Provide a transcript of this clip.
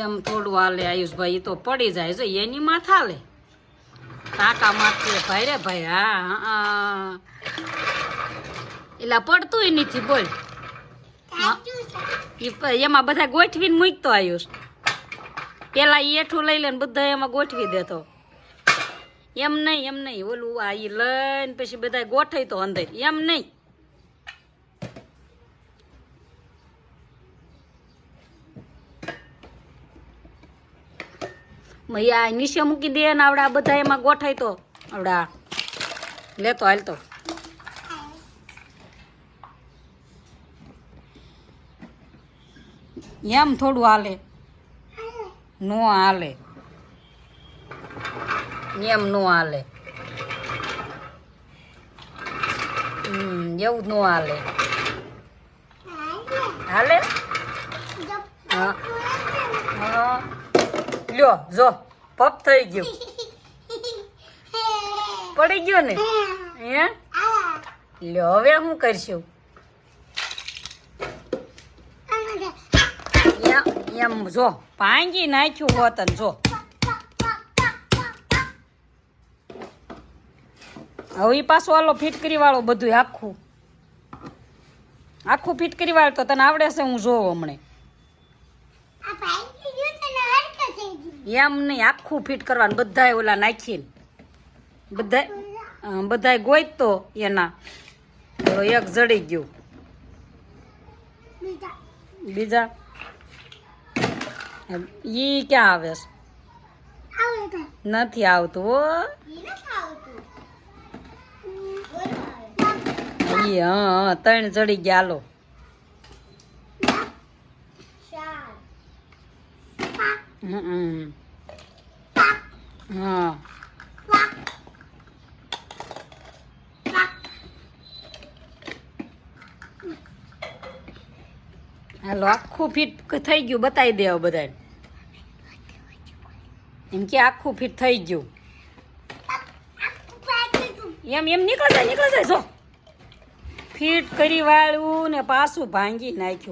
એમ થોડું હાલે આયુષભાઈ, ઈ તો પડી જાય છે એની માથે હાલે, કાકા માથે ભાઈ રે ભાઈ. હા હા એલા પડતું નથી બોલ. એમાં બધા ગોઠવીને મૂકતો આયુષ, પેલા ઈ એઠું લઈ લે ને બધા એમાં ગોઠવી દેતો. એમ નહીં ઓલું આ ઈ લઈને પછી બધા ગોઠવી તો અંદર, એમ નહીં. મૈયા નીચે મૂકી દે ને આવડા બધા એમાં ગોઠાય તો આવડા લેતો હાલતો. એમ થોડું હાલે, નો હાલે, એમ નો હાલે. એવું નો હાલે. હાલે હા હા. લ્યો જો પપ થઈ ગયું, પડી ગયો ને. હે લ્યો હવે શું કરશું? એમ જો ભાંગી નાખ્યું હોત ને જો. હવે ઈ પાછું હાલો ફિટકરી વાળો બધું આખું ફિટકરી વાળો તો તને આવડે છે? હું જોઉં હમણે. એમ નહીં, આખું ફિટ કરવાનું બધાય ઓલા નાખીને બધાય ગોઈત તો એના તો એક જડી ગયું. બીજા ઈ ક્યાં આવે છે? નથી આવતું હો. ઈ હા 3 જડી ગયા. હાલો હા હાલો આખું ફિટ થઈ ગયું. બતાવી દે બધા એમ કે આખું ફિટ થઈ ગયું. એમ નીકળી જાય જો. ફિટ કરી વાળું ને પાછું ભાંગી નાખ્યું.